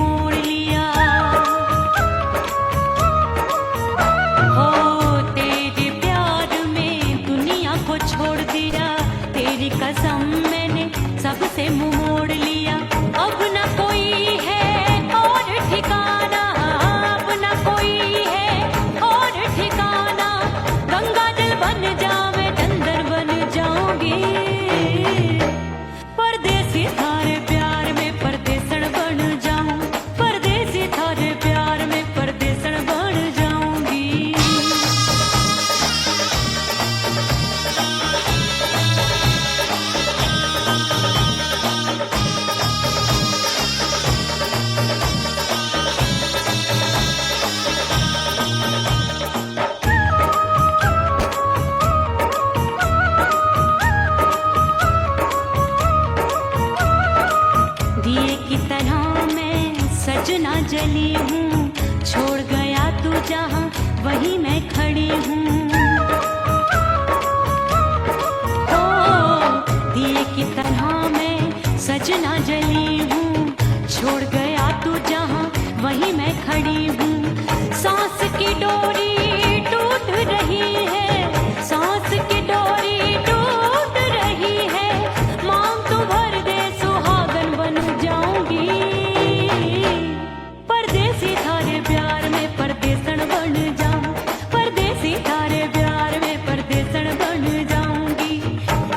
मोड़ लिया। हो तेरे प्यार में दुनिया को छोड़ दिया, तेरी कसम मैंने सबसे मुंह मोड़ लिया। अब न कोई है और ठिकाना, अब न कोई है और ठिकाना। गंगा जल बन जावे चंदन बन जाऊंगी, परदेसी थारे प्यार में परदेसन बन जाऊं, परदेसी थारे प्यार में परदेसन बन जाऊंगी। दिए की तरह मैं सजना जली हूँ, छोड़ गया तू जहाँ वहीं मैं खड़ी हूँ। ओ दिए की तरह मैं सजना जली हूँ, छोड़ गया तू जहाँ वहीं मैं खड़ी हूँ। सांस की डोरी टूट रही है, सांस की डोरी टूट रही है। मांग तू भर दे सुहागन बन जाऊंगी, परदेसी थारे प्यार में परदेसन बन जाऊं, परदेसी थारे प्यार में परदेसन बन जाऊंगी।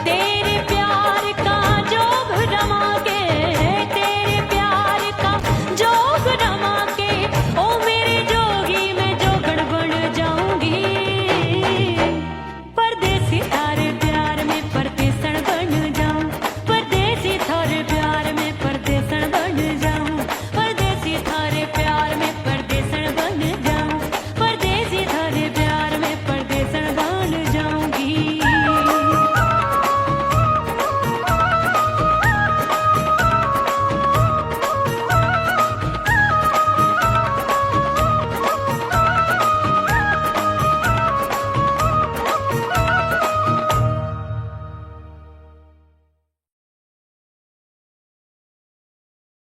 तेरे प्यार का जोग रमा के, तेरे प्यार का जोग रमा के, ओ मेरे जोगी मैं जोगड़ बन जाऊंगी, परदेसी थारे प्यार में परदेसन बन जाऊं, परदेसी थारे प्यार में परदेसन बन जाऊं, परदेसी थारे प्यार में परदेसन बन जाऊं, परदेसी थारे प्यार में परदेसन बन जाऊंगी।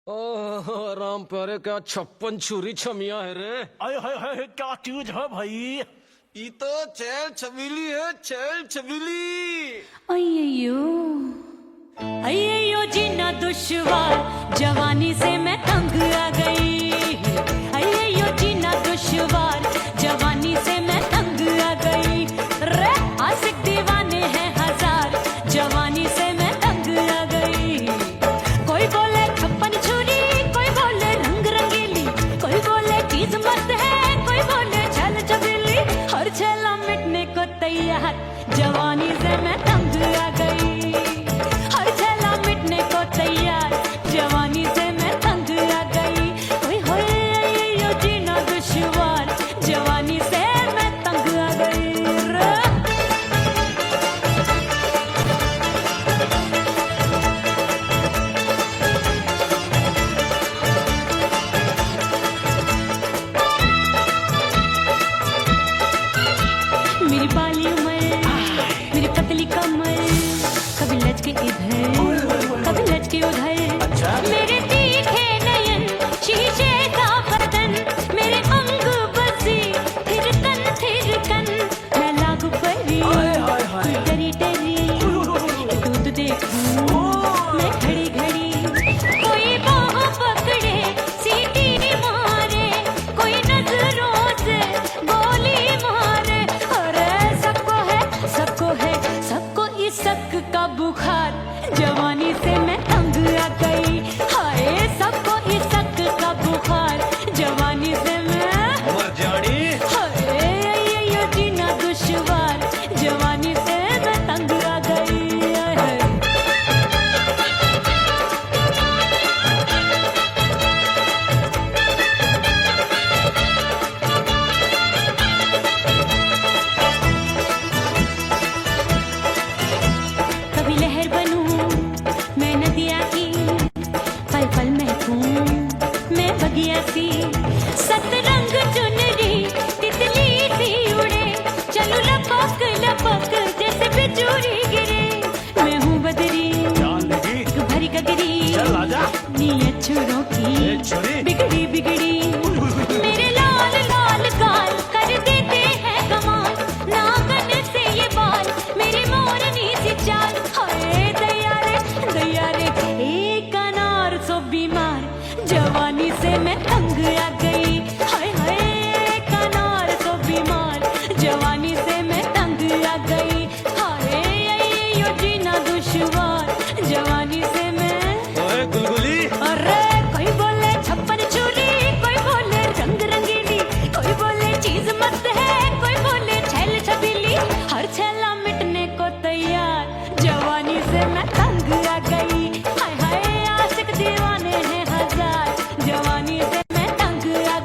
ओह राम प्यारे, क्या 56 छुरी छमिया है रे। हाय हाय हाय, क्या चीज है भाई? ये तो चैल छबीली है, चैल छबीली। अय्यो अय्यो जीना दुश्वार, जवानी से मैं तंग आ गई। अय्यो जीना दुश्वार, जवानी से मैं तंग आ गई। रे आशिक दीवाने हैं हजार, जवानी से मैं तंग आ गई। कोई बोले 56 छुरी, कोई बोले रंग रंगीली, कोई बोले चीज मस्त है, कोई बोले छल छबीली। हर छेला मिटने को तैयार, जवानी से मैं तंग आ गई। हर छेला मिटने को तैयार, जवानी से मैं तंग आ गई। कोई होए यो जीना दुश्वार, जवानी से मैं तंग आ गई। मेरी बाली उम्र, मेरी पतली कमर, कभी लचके इधर कभी लचके उधर। मेरे तीखे नयन, शीशे का बदन, मेरे अंग बसी थिरकन। मैं लागू परी डरी डरी, दूध देखूं मैं घड़ी घड़ी। कोई बाह पकड़े सीटी मारे, कोई नजरों से गोली मारे। अरे सबको है सबको इस शक का बुखार, जवानी से मैं तंग आ गई। हाय सबको इस शक का बुखार, जवानी से मैं मर जानी। हाय यो जीना दुश्वार, जवानी से मैं तंग आ गई। हाय। कभी लहर बनूं मैं नदिया की, पल पल महकूं मैं बगिया सी। सतरंग चुनरी तितली सी उड़े, चलूं लपक लपक जैसे बिजूरी गिरे। मैं हूँ बदरी जान लगी, एक भरी गगरी, चल आजा। नी ये छुरों की छुरी? बिगड़ी बिगड़ी मेरे लाल लाल गाल कर देते हैं कमाल नागन से ये बाल मेरी मोरनी सी चाल हाय दैया रे एक अनार सो बीमार जवानी से मैं तंग आ गई हाय हाय एक अनार सो बीमार जवानी से मैं तंग आ गई हाय यो जीना दुश्वार जवानी से मैं ओए गुलगुली अरे कोई बोले छप्पन छुरी कोई बोले रंग रंगीली कोई बोले चीज मस्त है कोई बोले छैल छबीली हर छैला मिटने को तैयार जवानी से मैं तंग आ गई हाय हाय आशिक दीवाने हैं हजार जवानी से मैं तंग आ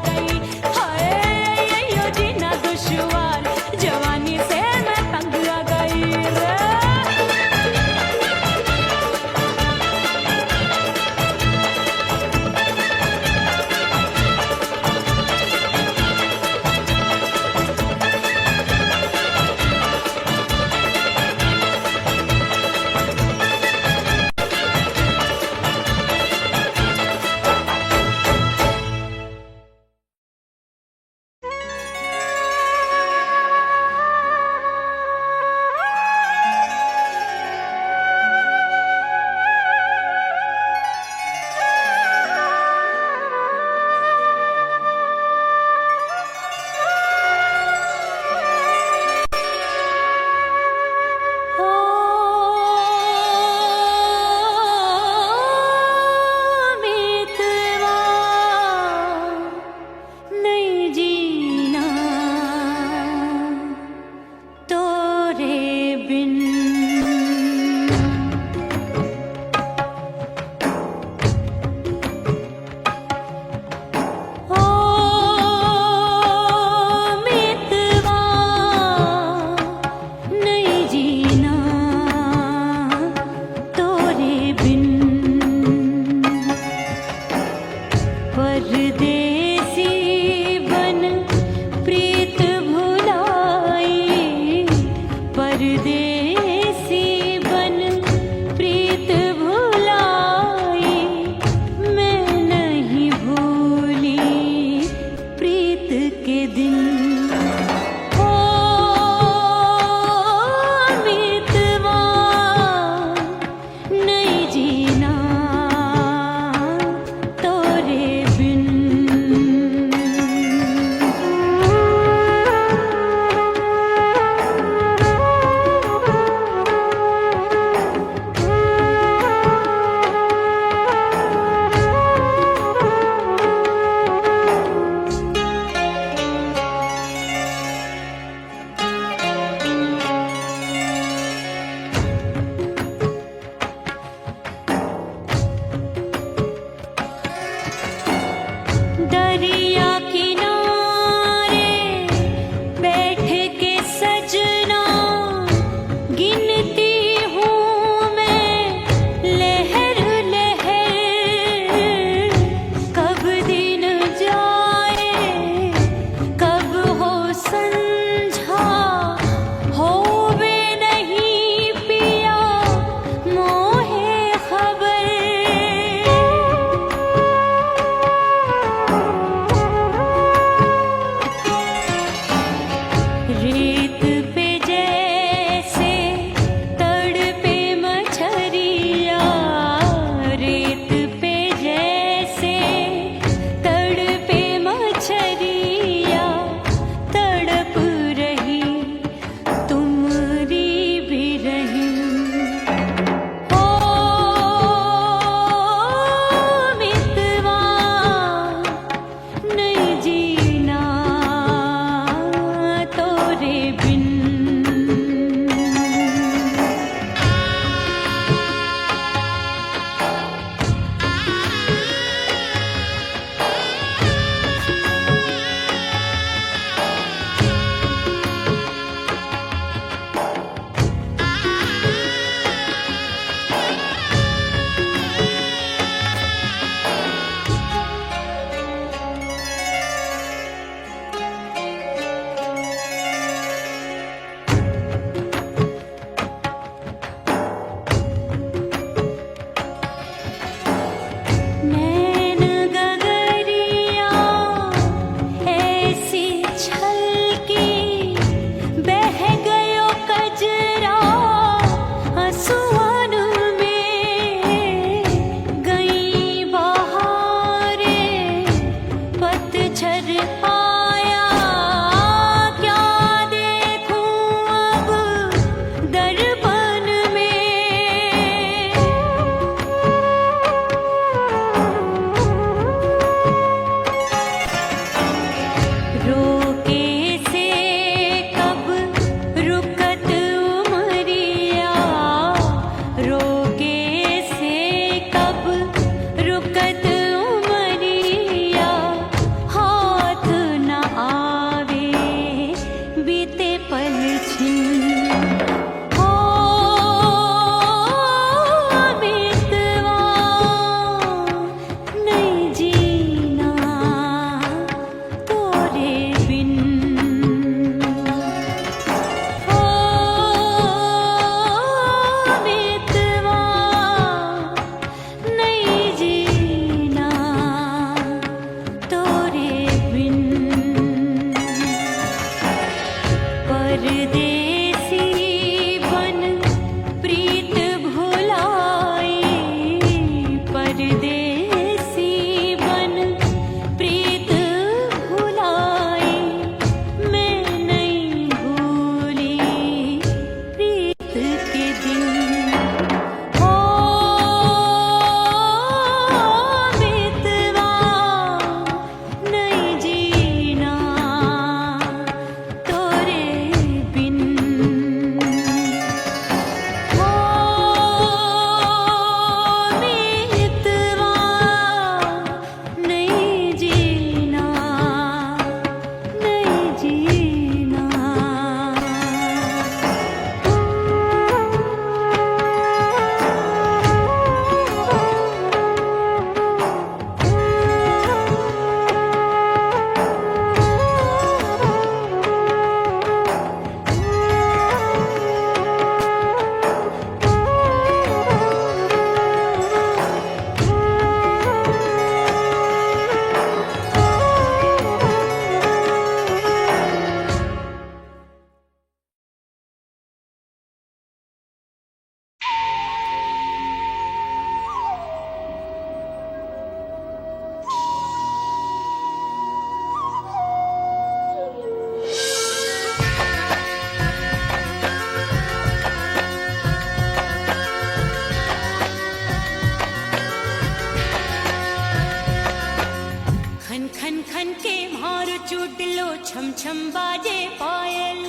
खन खन के मारो चूट लो, छम छम बाजे पायल।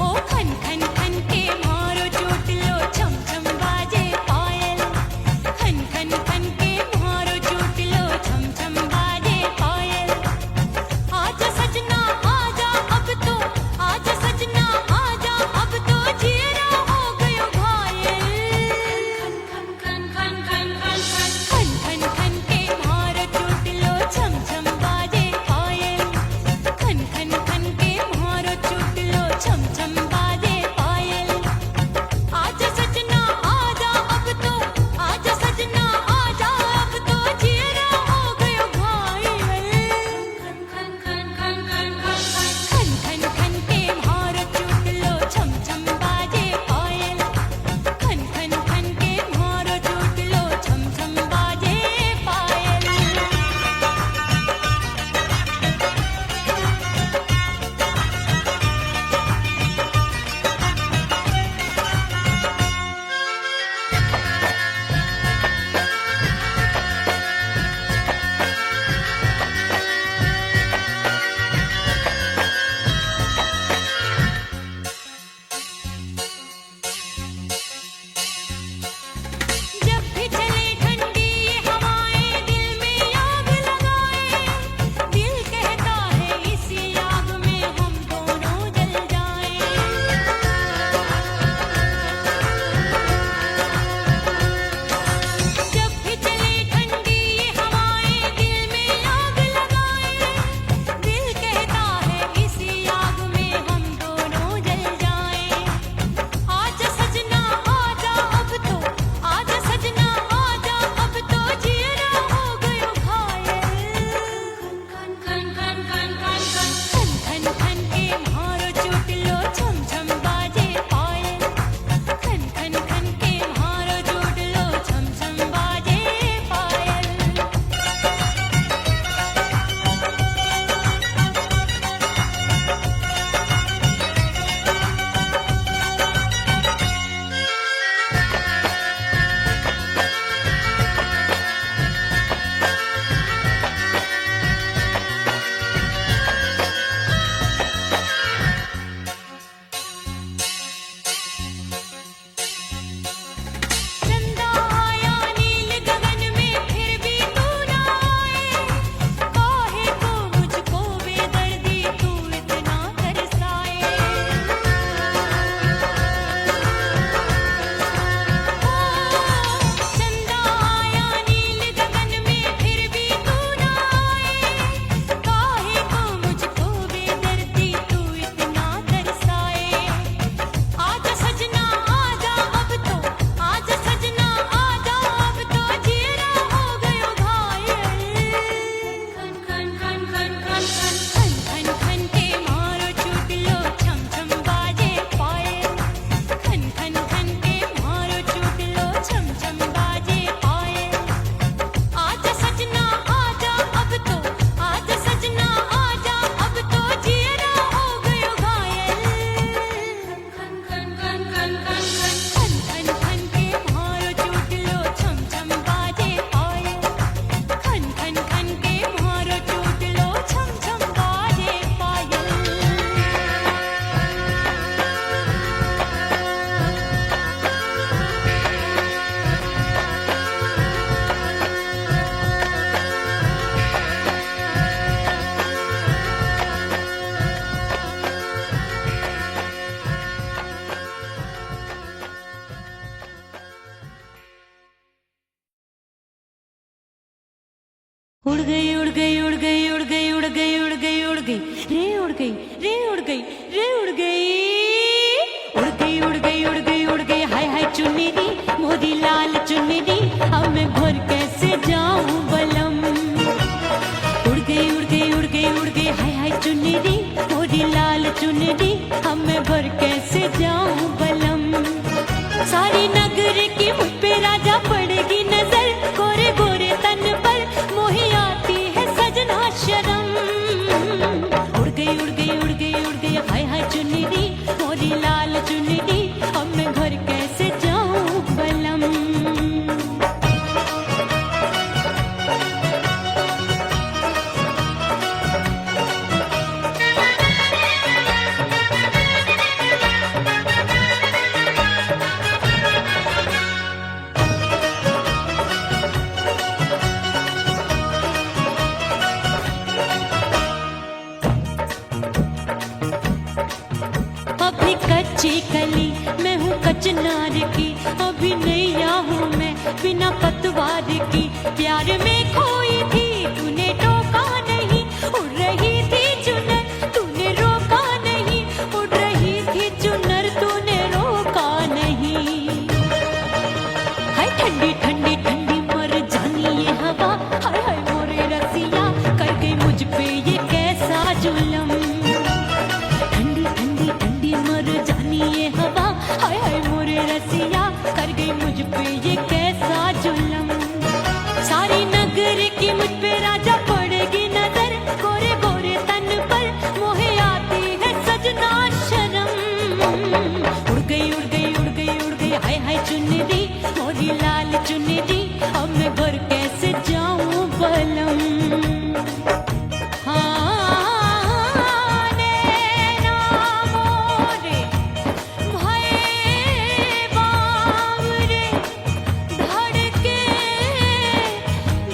ओ खन खन खन के मारो चूट लो, छम छम बाजे पायल। खन खन खन के मारो चूट लो, छम छम बाजे पायल। आजा सजना आजा अब तो, आजा सजना आजा अब तो, जिया हो गयो घायल। खन खन खन खन खन खन खन खन के मारो चूट लो, छम छम बाजे पायल। खन खन खन के मारो चूट लो, छम छम बाजे पायल। आजा सजना आजा अब तो, आजा सजना आजा अब तो, जिया हो गयो घायल। खन खन खन खन खन खन खन खन के मारो चूट लो, छम छम बाजे पायल। खन खन खन के मारो चूट लो, छम छम बाजे पायल। जब भी चले ठंडी ये हवाएं, दिल में आग लगाए। दिल कहता है इसी आग में हम दोनों जल जाएं। जब भी चले ठंडी ये हवाएं, दिल में आग लगाए। दिल कहता है इसी आग में हम दोनों जल जाएं। आजा सजना आजा अब तो, आजा सजना आजा अब तो, जिया हो गयो घायल। खन खन खन खन खन खन खन खन के मारो चूट लो, छम छम बाजे पायल। खन खन खन के मारो चूट लो, छम छम बाजे पायल। चंदा आया नील गगन में, फिर भी तू ना आए। काहे को मुझको बेदर्दी तू इतना तरसाए। चंदा आया नील गगन में, फिर भी तू ना आए। काहे को मुझको बेदर्दी तू इतना तरसाए। आजा सजना आजा अब तो, आजा सजना आजा अब तो, जिया हो गयो घायल। खन खन खन खन खन खन खन खन के मारो चूट लो, छम छम बाजे पायल। खन खन खन के मारो चूट लो, छम छम बाजे पायल। आजा सजना आजा अब तो, आजा सजना आजा अब तो, जिया हो गयो घायल। खन खन खन खन खन खन खन खन के मारो चूट लो, छम छम बाजे पायल। खन खन खन के मारो चूट लो, छम छम बाजे पायल। उड़ गई उड़ गई उड़ गई उड़ गई उड़ गई उड़ गई उड़ गई रे उड़ गई रे उड़ गई रे उड़ गई उड़ गई उड़ गई उड़ गई उड़ गई हाय हाय चुन्नी दी मोदी लाल चुन्नी दी अब मैं घर कैसे जाऊं बलम। उड़ गई उड़ गई उड़ गई उड़ गई हाय हाय चुन्नी दी मोदी लाल चुन्नी दी अब मैं घर कैसे जाऊं बलम। सारी नगर की मुझ पे राजा पड़ेगी नजर, गोरे गोरे तन पर मोही आती है सजना कच्ची कली मैं हूँ कचनार की, अभी नैया हूँ मैं बिना पतवार की। प्यार में खोई थी तूने टोका नहीं, उड़ रही थी चुनर तूने रोका नहीं, उड़ रही थी चुनर तूने रोका नहीं। हाय ठंडी ठंडी ठंडी मर जानी ये हवा, हाय हाय मोरे रसिया कर गई मुझ पे ये कैसा जुल्म। ठंडी ठंडी ठंडी मर जानी ये हवा, हाय हाय मोरे रसिया कर गई मुझ पे ये कैसा जुल्म। सारी नगर की मुझ पे राजा पड़ेगी नजर, गोरे गोरे तन पर मोहे आती है सजना शर्म। उड़ गई उड़ गई उड़ गई उड़ गई हाय हाय चुनरी मोरी लाल चुनरी, अब मैं घर कैसे जाऊं बलम। हाँ नैना मोरे भये बावरे, धड़के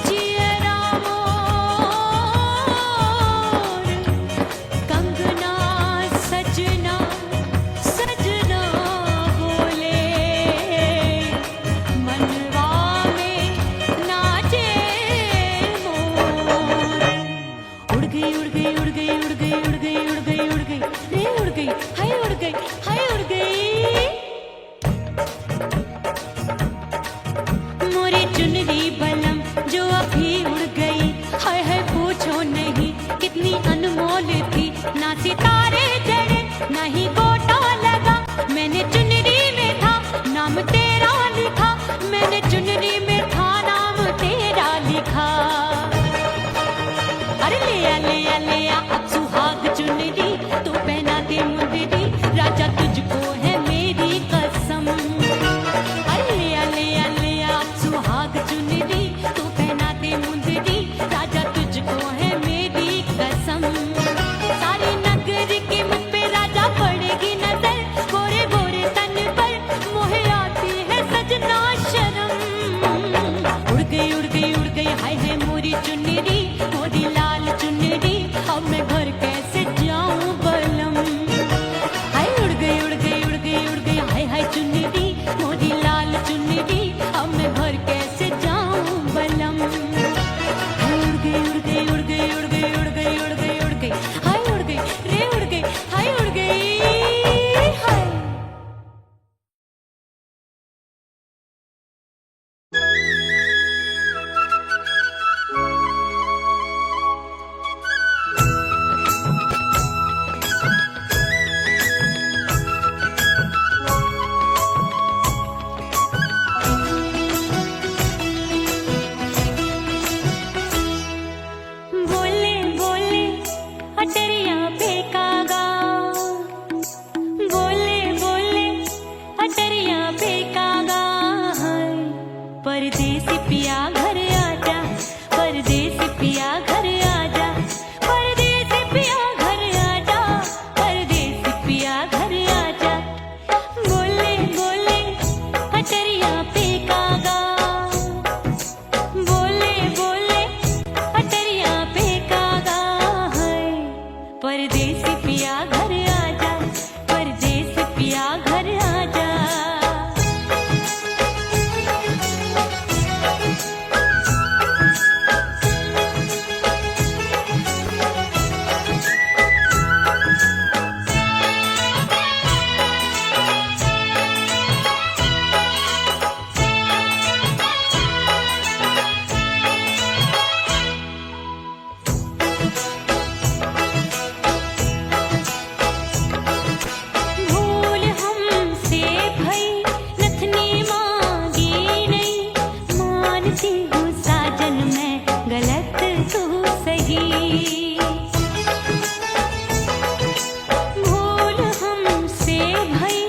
जियरा मोर, कंगना सजना सजना बोले, मनवा में नाचे मोर। उड़ गई उड़ गई उड़ गई उड़ गई उड़ गई उड़ गई उड़ गई रे उड़ गई हाय उड़ गई हाय उड़ गई। मोरी चुनरी बलम जो अभी उड़ गई, हाय हाय पूछो नहीं कितनी अनमोल थी। ना सितारे जड़े ना ही गोटा लगा, मैंने चुनरी में था नाम तेरा लिखा, मैंने चुनरी में था नाम तेरा लिखा। अरे ले आ अब सुहाग चुनरी, तू पहना दे मुंदरी राजा तुझको है मेरी कसम। अरे ले आ अब सुहाग चुनरी, तू पहना दे मुंदरी राजा तुझको है मेरी कसम। सारी नगर की मुझ पे राजा पड़ेगी नजर, गोरे गोरे तन पर मोहे आती है सजना शर्म। उड़ गई उड़ गई उड़ गई हाय हाय मोरी चुनरी मोरी लाल चुनरी, अब मैं घर कैसे जाऊं बलम। हाय उड़ गई उड़ गई उड़ गई उड़ गई हाय हाय चुनरी मोरी लाल चुनरी, अब मैं घर कैसे जाऊं बलम। हाय उड़ गई उड़ गई उड़ गई उड़ गई उड़ गई उड़ गई उड़ गई हाय उड़ गई रे उड़ गई हाय उड़ गई हाय। बोले बोले अटरिया पे कागा, बोले बोले अटरिया पे कागा, हाय परदेसी पिया घर आजा, परदेसी पिया घर आजा, परदेसी पिया घर आजा, परदेसी पिया घर आजा। बोले बोले अटरिया पे कागा, बोले बोले अटरिया पे कागा, हाय परदेसी पिया घर आजा, परदेसी पिया घर आजा। भूल हमसे भई नथनी मांगी नहीं, मानती हूँ साजन मैं गलत तू सही। भूल हमसे भई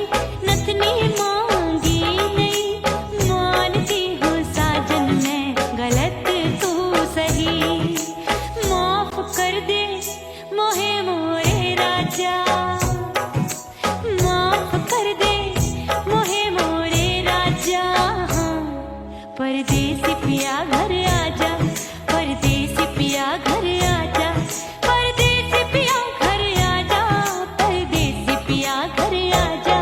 नथनी मांगी नहीं, मानती हूँ साजन मैं गलत तू सही। माफ कर दे मोहे मोरे राजा, माफ कर दे मोहे मोरे राजा, हाँ परदेसी पिया घर आजा, परदेसी पिया घर आजा, परदेसी पिया घर आजा, परदेसी पिया घर आजा।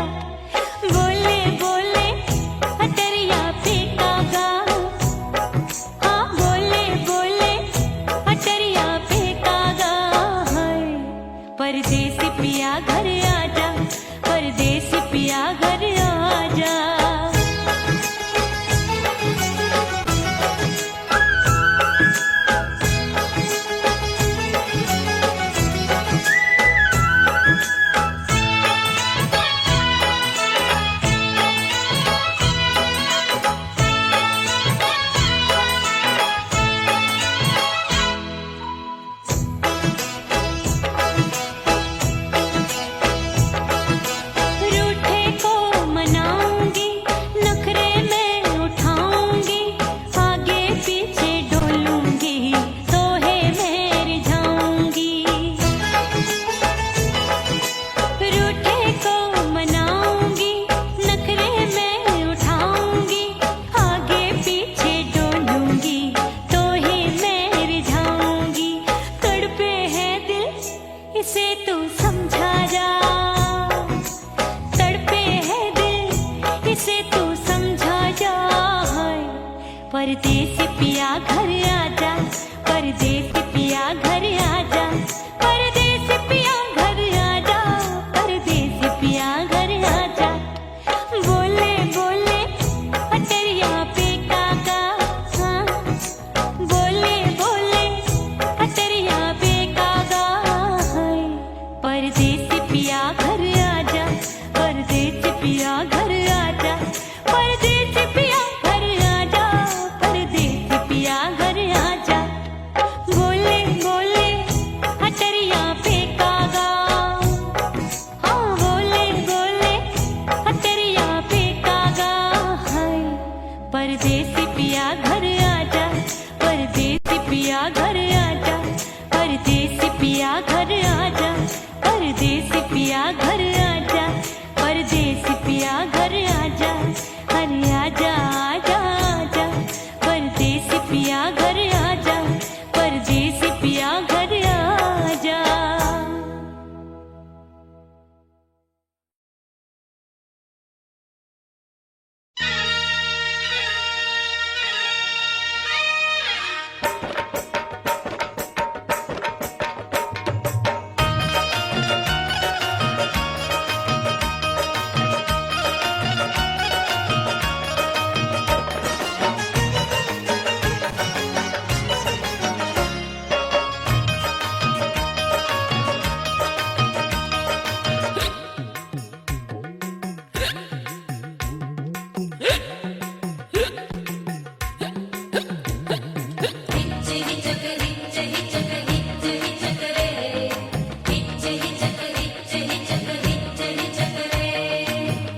परदेसी पिया घर आजा, परदेसी पिया घर आजा, परदेसी पिया घर आजा, परदेसी पिया घर आजा। बोले बोले अटरिया पे काका, हाँ बोले बोले अटरिया पे काका, हाय परदेसी पिया घर आजा, परदेसी पिया घर आजा, परदेसी पिया घर आजा, परदेसी पिया घर आजा। बोले बोले अटरिया पे कागा, हाँ बोले बोले अटरिया पे कागा, हाय परदेसी पिया घर आजा, परदेसी पिया घर आजा, परदेसी पिया घर आजा, परदेसी पिया घर आजा, परदेसी पिया घर आजा, अरे आजा आजा आजा, परदेसी पिया घर आजा, परदेसी पिया घर आजा।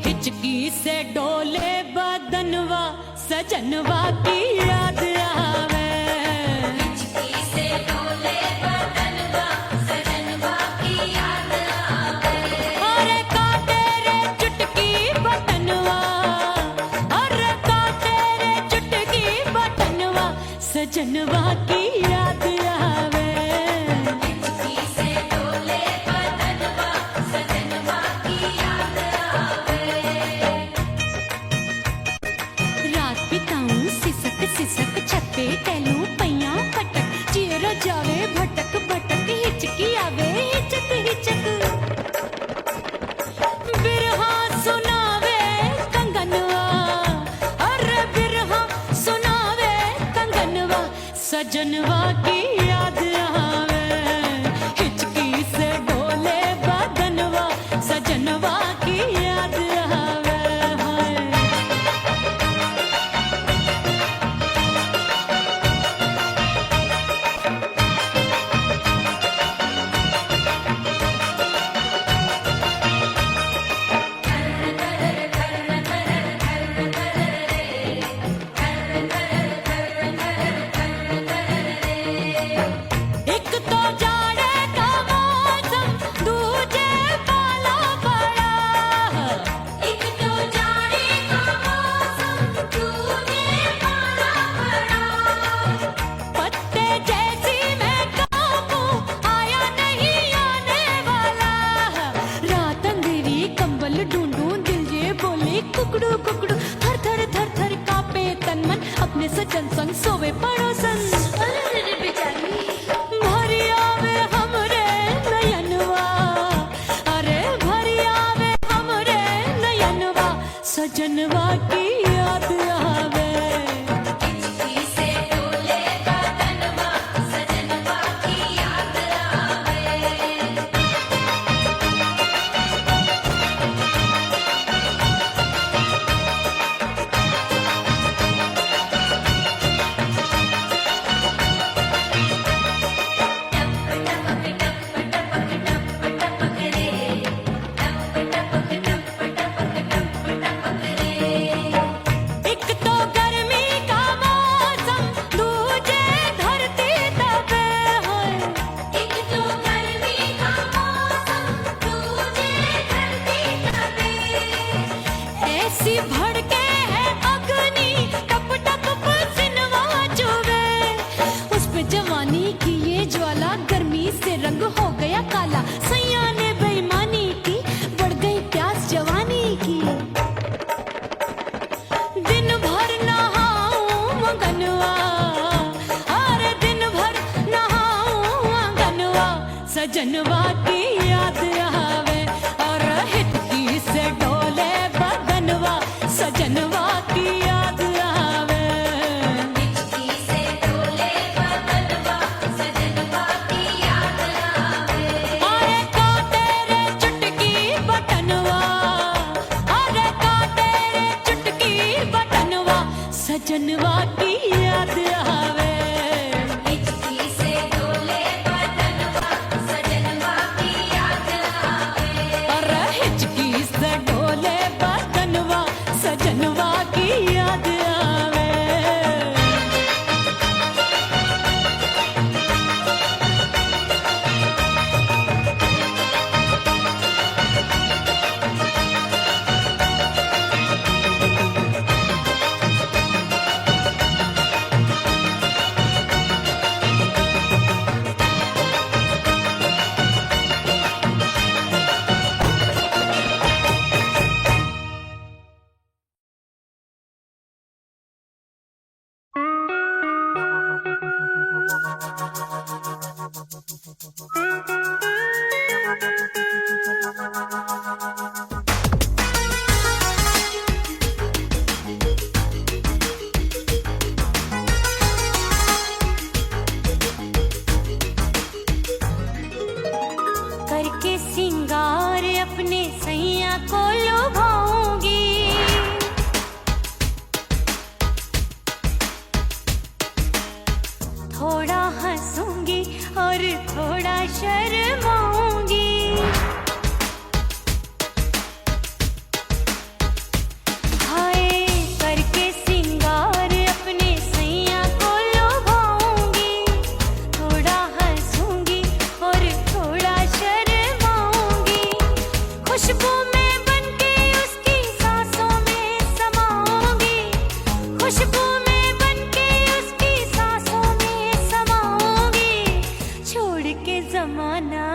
हिचकी से डोले बदनवा, सजनवा की याद आवे, हिचकी से डोले बदनवा, सजनवा की याद आवे। अरे काटे रे चुटकी बटनवा, अरे काटे रे चुटकी बटनवा, सजनवा की याद आवे, हिचकी से डोले बदनवा, सजनवा की याद आवे। रात बिताऊं सिसक सिसक, छत पे टहलूं पैया पटक, चेहरा जावे भटक भटक, हिचकी आवे हिचक हिचक। बिरहा सुनावे कंगनवा, अरे बिरहा सुनावे कंगनवा, सजनवा की याद आवे, हिचकी से डोले बदनवा, सजनवा की याद आवे, हाय। एक तो जाड़े का मौसम, दूजे पाला पड़ा, एक तो जाड़े का मौसम, दूजे पाला पड़ा। पत्ते जैसी मैं काबू, आया नहीं आने वाला, रात अंधेरी कंबल ढूंढूं, दिल ये बोले कुकड़ू कुकड़ू, थर थर थर थर कांपे तन मन, अपने सजन संग सोवे पड़ोसन। भरिया वे हमरे नयनवा, अरे भरिया वे हमरे नयनवा, सजनवा की याद आवे, हिचकी से डोले बदनवा, सजनवा की याद आवे। सजनवा की याद आवे और हिचकी से डोले बदनवा सजनवा की याद आवे हिचकी से डोले बदनवा सजनवा की याद आवे अरे का तेरे चुटकी बटनवा अरे का तेरे चुटकी बटनवा सजनवा की याद आवे हिचकी से डोले बदनवा सजनवा की याद आवे अरे हिचकी से डोले बदनवा सजनवा की याद आवे करके सिंगार अपने सैया को लुभाऊंगी थोड़ा हंसूंगी और थोड़ा शर्माऊंगी हाय करके सिंगार अपने सैया को लुभाऊंगी थोड़ा हंसूंगी और थोड़ा शर्माऊंगी खुशबू में बनके उसकी सांसों में समाऊंगी खुशबू में बनके उसकी सांसों में समाऊंगी छोड़ के जमाना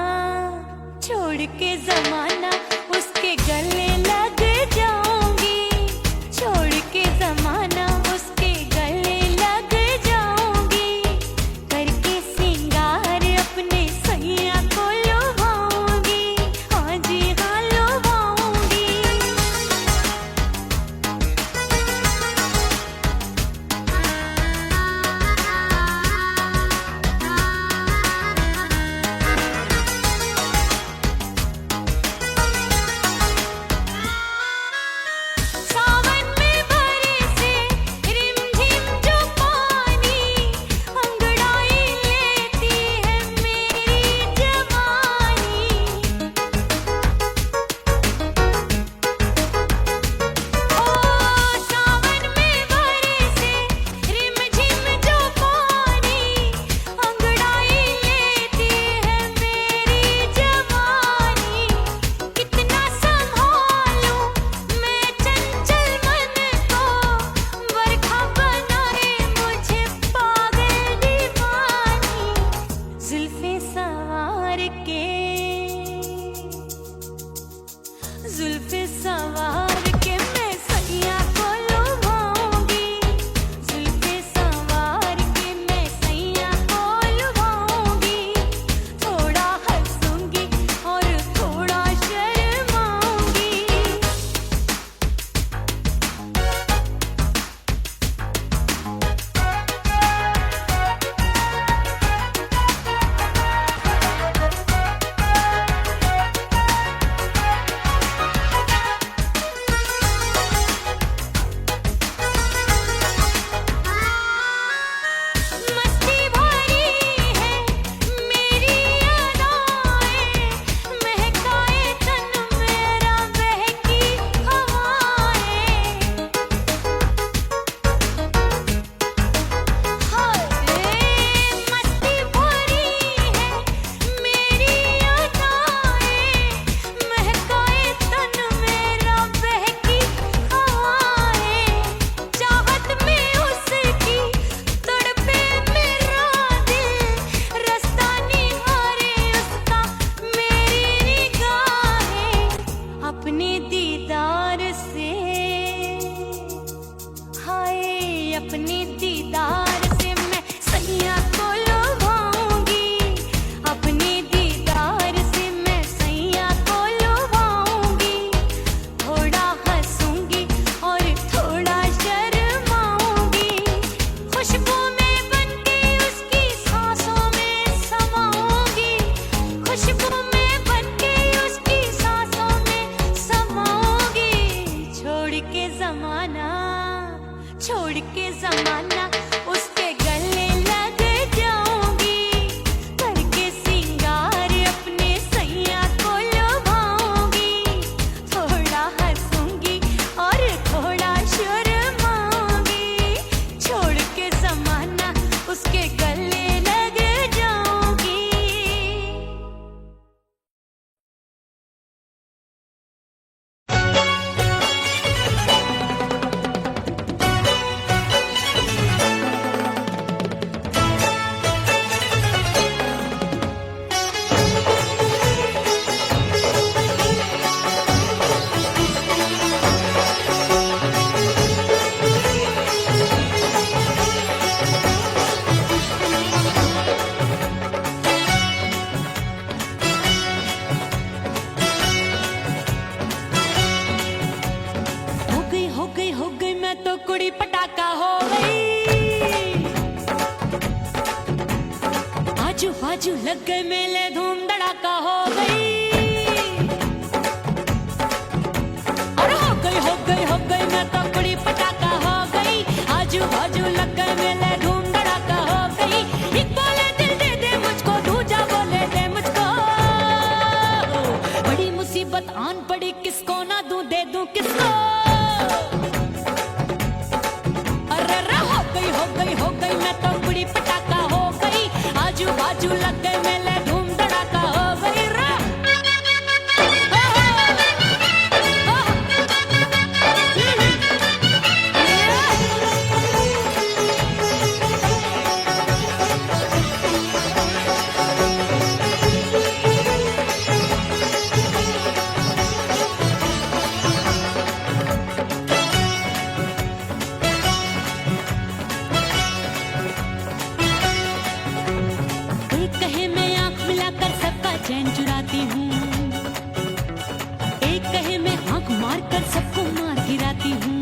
बाजू लग गए मेले, धूम धड़ाका हो गई। और हो गई मैं तो बड़ी पटाखा हो गई। आजू बाजू लग गए मेले, धूम धड़ाका हो गई। एक बोले दिल दे दे मुझको, दूजा बोले दे मुझको। बड़ी मुसीबत आन पड़ी, किसको ना दूं दे दूं किसको। अरे हो गई मैं तो बड़ी पटाखा हो गई। आजू बाजू लग गए मेले, धूम धड़ाका हो गई रे। एक कहे मैं आंख मिलाकर सबका चैन चुराती हूँ, एक कहे मैं आंख मारकर सबको मार गिराती हूँ।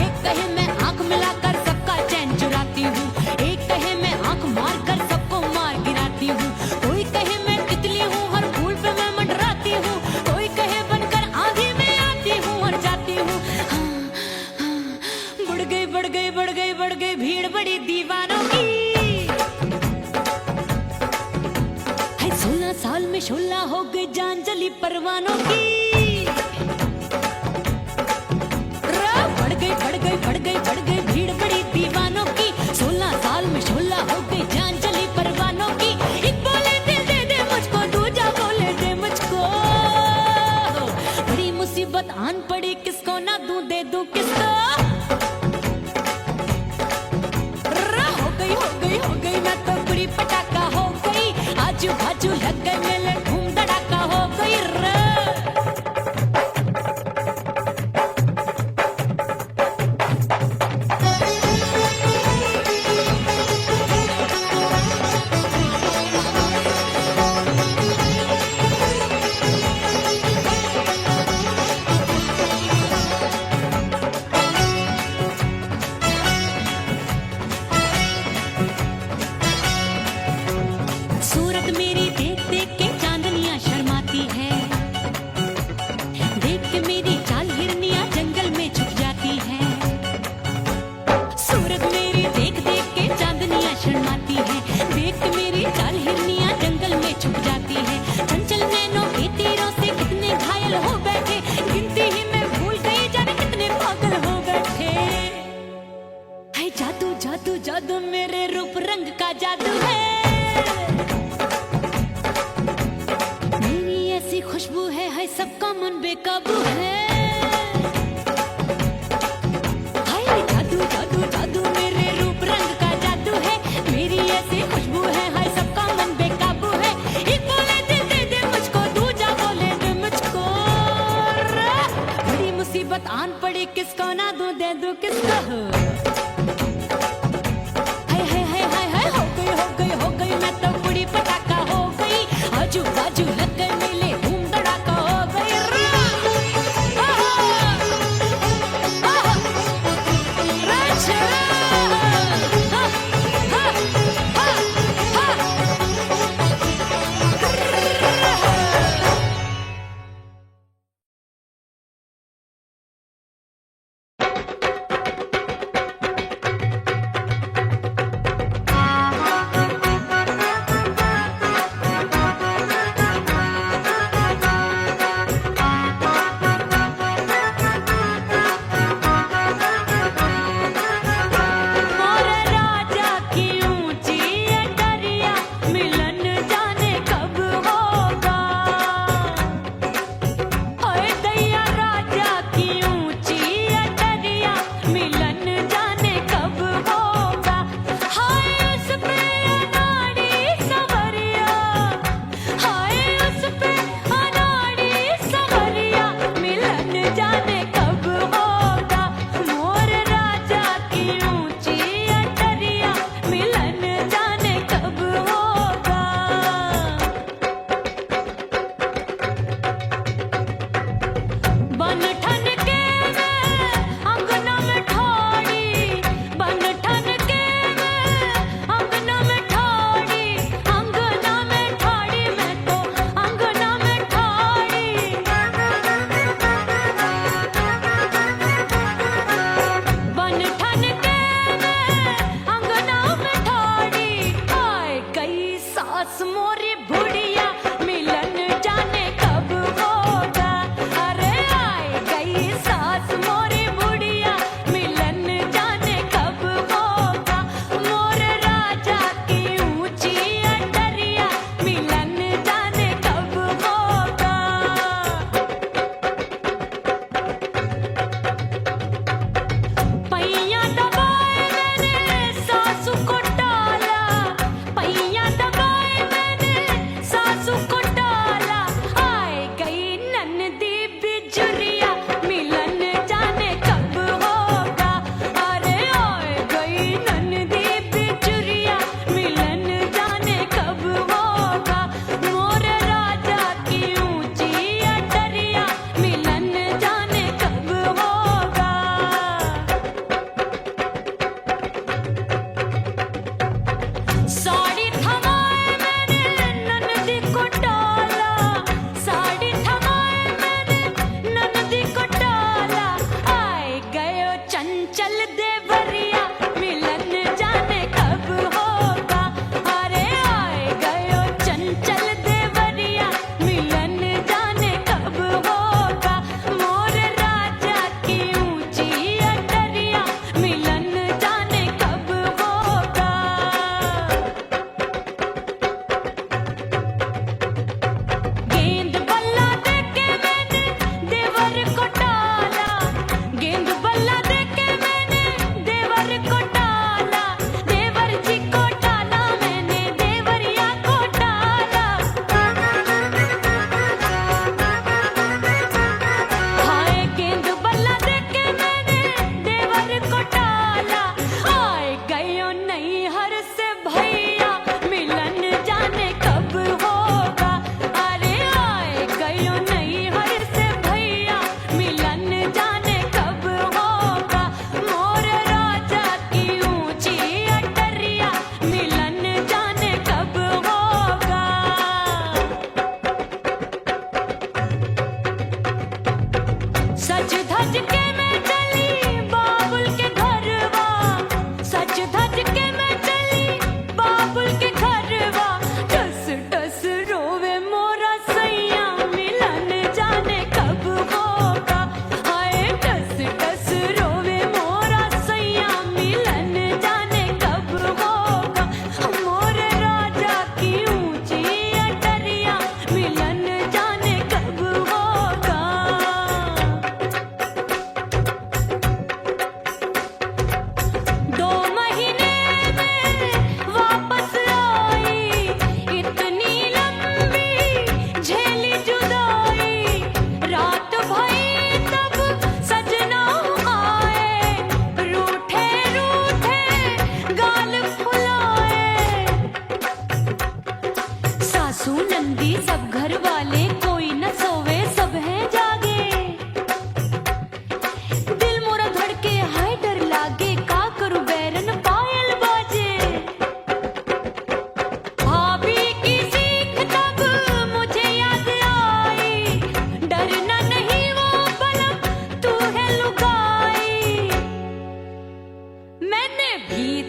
एक कहे मैं आंख मिलाकर सबका चैन चुराती हूँ, एक कहे मैं आंख मारकर सबको मार गिराती हूँ। कोई कहे मैं तितली हूँ, हर फूल पे मैं मंडराती हूँ। कोई कहे बनकर आंधी में आती हूँ और जाती हूँ। बढ़ गई भीड़ बड़ी दीवानों की। 16 साल में शोला हो गई जान जली परवानों की। बढ़ गई भीड़ बड़ी दीवानों की। 16 साल में शोला हो गई जान जली परवानों की। एक बोले दिल दे दे मुझको, दूजा बोले दे मुझको। बड़ी मुसीबत आन पड़ी, किसको ना दूं दे दूं किसको। हो गई मैं तो बड़ी पटाखा हो गई। आजू बाजू लग गए मेले, धूम धड़ाका हो गई रे। सूरत मेरी देख देख के चांदनियां शर्माती है। देख के मेरी चाल हिरनियां जंगल में छुप जाती है। सूरत मेरी देख देख के चांदनियां शर्माती है। देख के मेरी चाल हिरनियां जंगल में छुप जाती है। चंचल नैनों के तीरों से कितने घायल हो बैठे, गिनती ही मैं भूल गई जाने कितने पागल हो बैठे। है जादू जादू जादू मेरे रूप रंग का जादू है। मेरी ऐसी खुशबू है सबका मन बेकाबू है। हाय जादू जादू जादू मेरे रूप रंग का जादू है। मेरी ऐसी खुशबू है सबका मन बेकाबू है। एक बोले दिल दे दे मुझको, दूजा बोले दे मुझको। बड़ी मुसीबत आन पड़ी, किसको ना दूं दे दूं किसको। हो गई मैं तो बड़ी पटाखा हो गई। आजू बाजू लग गए मेले, धूम धड़ाका हो गई रे।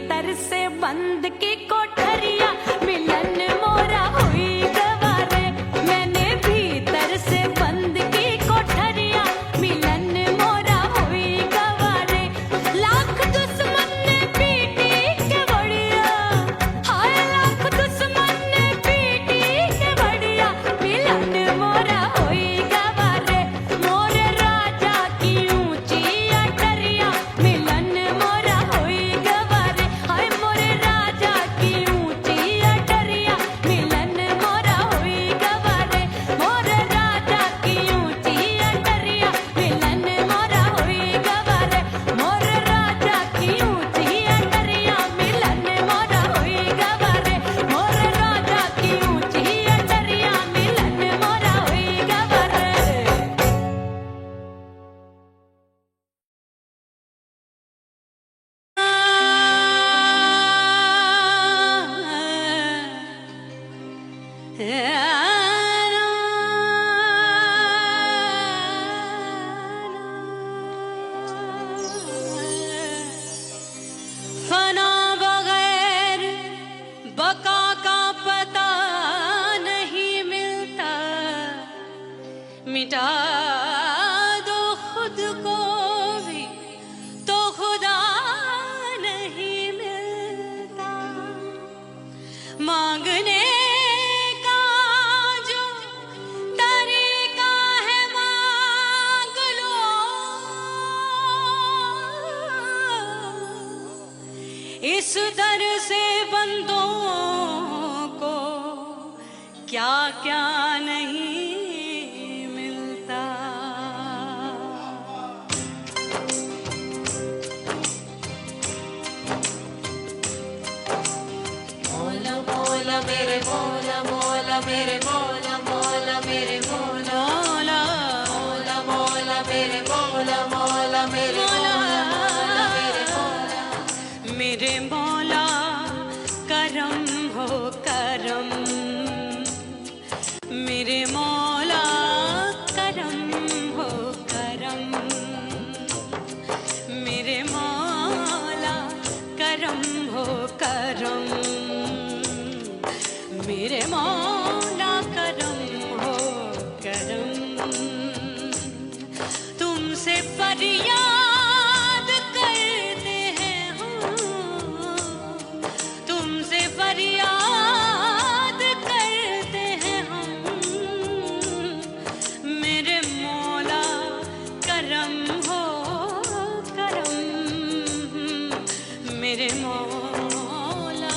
भीतर से बंद की कोठरिया मिलन मोरा हुई गवारे मैंने भीतर से बंद की कोठरिया मिलन मोरा हुई गवारे लाख दुश्मन ने पीटी के बढ़िया हाय लाख दुश्मन ने पीटी के बढ़िया मिलन मोरा हुई गवारे मोरे राजा की ऊंची अटरिया मिलन मोरा हुई गवारे हाय मोरे राजा की ऊंची अटरिया मिलन मोरा हुई गवारे मोरे राजा की ऊंची अटरिया मिलन मोरा हुई गवारे मोरे राजा की ऊंची अटरिया मिलन मोरा हुई गवारे मोरे राजा की ऊंची अटरिया मिलन मोरा हुई गवारे फना बगैर बका का पता नहीं मिलता मिटा दो खुद को भी तो खुदा नहीं मिलता मांगने का जो तरीका है मांग लो इस दर से बंदों को क्या क्या नहीं मिलता मौला मौला मेरे मौला मौला मेरे मौला मौला मेरे मौला मौला मौला मेरे मौला मौला मेरे मौला मेरे मौला मेरे मौला करम हो करम मेरे मौला करम हो करम मेरे मौला करम हो करम मेरे मौला करम हो करम तुमसे फरियाद करते हैं हम तुमसे फरियाद करते हैं हम मेरे मौला करम हो करम मेरे मौला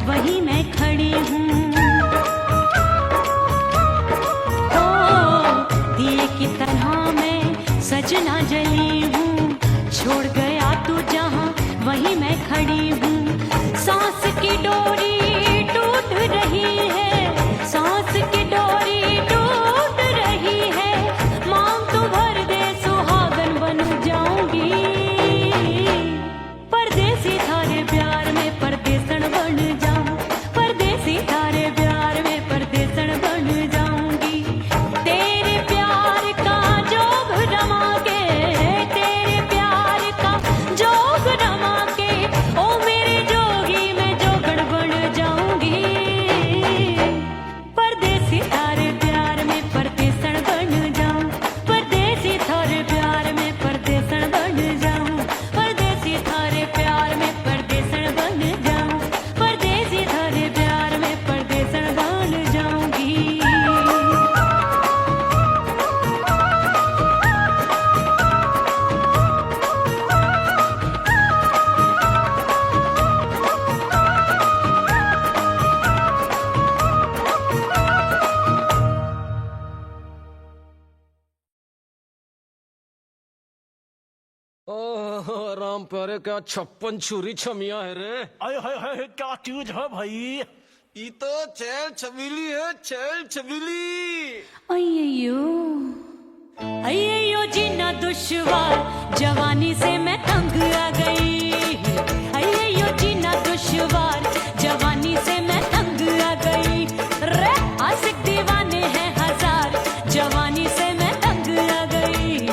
वहीं मैं खड़ी हूँ। ओ दिए की तरह मैं सजना जली हूँ, छोड़ गया तू जहाँ वहीं मैं खड़ी हूँ। सांस की डोरी टूट रही है, सांस की डोरी टूट रही है, मांग तू भर दे सुहागन बन जाऊंगी। परदेसी थारे प्यार में परदेसन बन जाऊं, परदेसी थारे प्यार में परदेसन बन जाऊंगी। तेरे प्यार का जोग रमा के, तेरे प्यार का जोग रमा के, ओ मेरे जोगी मैं जोगड़ बन जाऊंगी। परदेसी थारे प्यार में परदेसन बन जाऊं, परदेसी थारे प्यार में परदेसन बन जाऊं, परदेसी थारे प्यार में परदेसन बन जाऊं, परदेसी थारे प्यार में परदेसन बन जाऊंगी। ओह राम प्यारे क्या 56 छुरी छमिया है रे। अरे हाय हाय क्या चीज है भाई। ये तो चैल छबीली है, चैल छबीली। अय्यो अय्यो जीना दुश्वार, जवानी से मैं तंग आ गई। अय्यो जीना दुश्वार, जवानी से मैं तंग आ गई। रे आशिक दीवाने हैं हजार, जवानी से मैं तंग आ गई।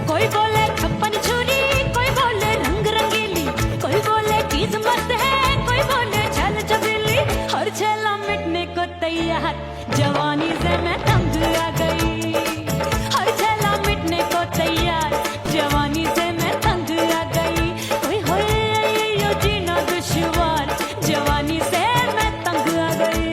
कोई बोले 56 छुरी, कोई बोले रंग रंगीली, कोई बोले चीज मस्त है, कोई बोले छल छबीली। हर छेला मिटने को तैयार, जवानी से मैं तंग आ गई। हर छेला मिटने को तैयार, जवानी से मैं तंग आ गई। ओए होए यो जीना दुश्वार, जवानी से मैं तंग आ गई।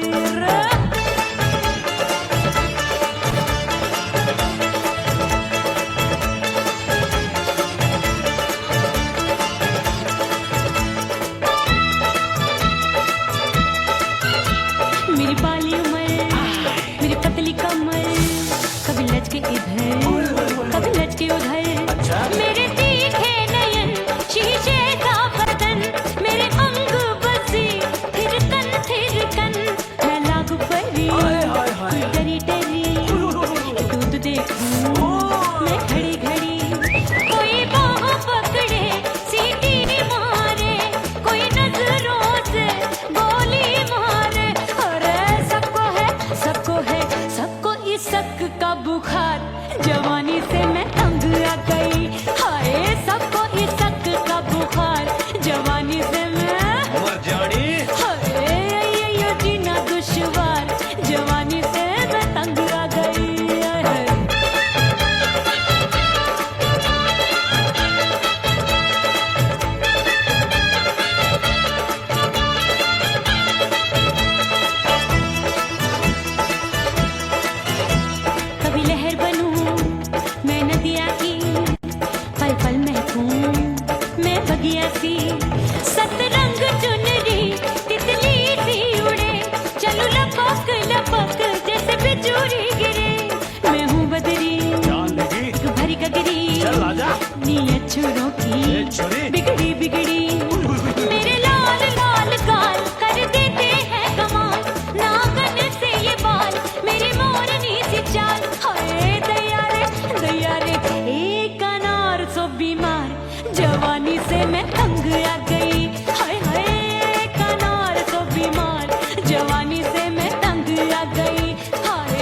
मेरी बाली उम्र, मेरी पतली कमर, कभी लचके इधर कभी लचके उधर। मेरे तीखे नयन, शीशे का बदन, मेरे अंग बसी थिरकन। मैं लागू परी कोई डरी डरी, दूध देखूं मैं घड़ी घड़ी। कोई बाह पकड़े सीटी मारे, कोई नजरों से गोली मारे। अरे सबको है सबको इस शक का बुखार, जवानी से मैं तंग आ गई। हाय सबको इस शक का बुखार, जवानी से मैं मर जानी। हाय ये जीना दुश्वार, जवानी से मैं तंग आ गई। कभी लहर बनूं मैं नदिया की, पल पल महकूं मैं बगिया सी। सतरंग चुनरी तितली सी उड़े, चलूं लपक लपक जैसे बिजुरी गिरे। मैं हूँ बदरी जान लगी भरी गगरी, चल आजा। नीयत छुरों ए की छुरी। बिगड़ी बिगड़ी। मेरे लाल लाल गाल कर देते हैं कमाल, नागन से ये बाल मेरी मोरनी सी चाल। हाय दैया रे एक अनार सो बीमार, जवानी से मैं तंग आ गई। हाय हाय एक अनार सो बीमार, जवानी से मैं तंग आ गई। हाय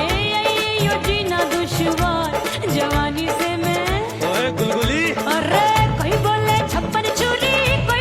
यो जीना दुश्वार, जवानी से मैं। ओए गुलगुली। अरे कोई बोले 56 छुरी, कोई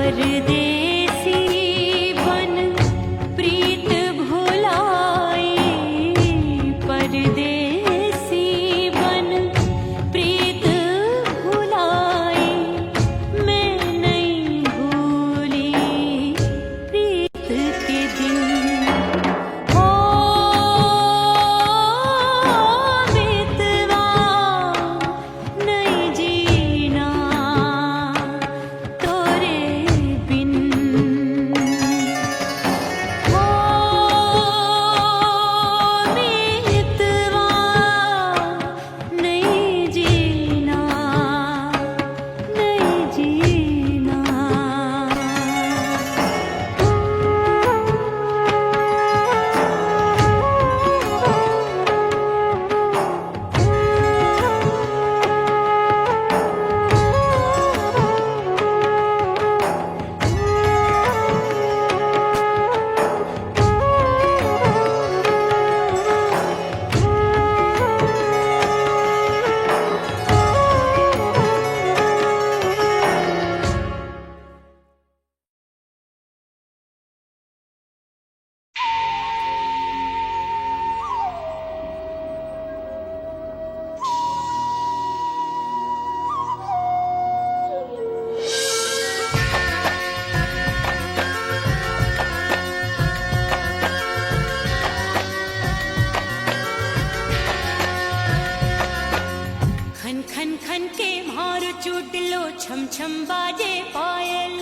परदेसी बन प्रीत भुलाए, परदेसी बन प्रीत भुलाए, मैं नहीं भूली प्रीत के दिन। ओ मितवा नहीं जीना तोरे बिन। ओ मितवा नहीं जीना, नहीं जीना। खन खन खन के मार चुटलो, छम छम बाजे पायल।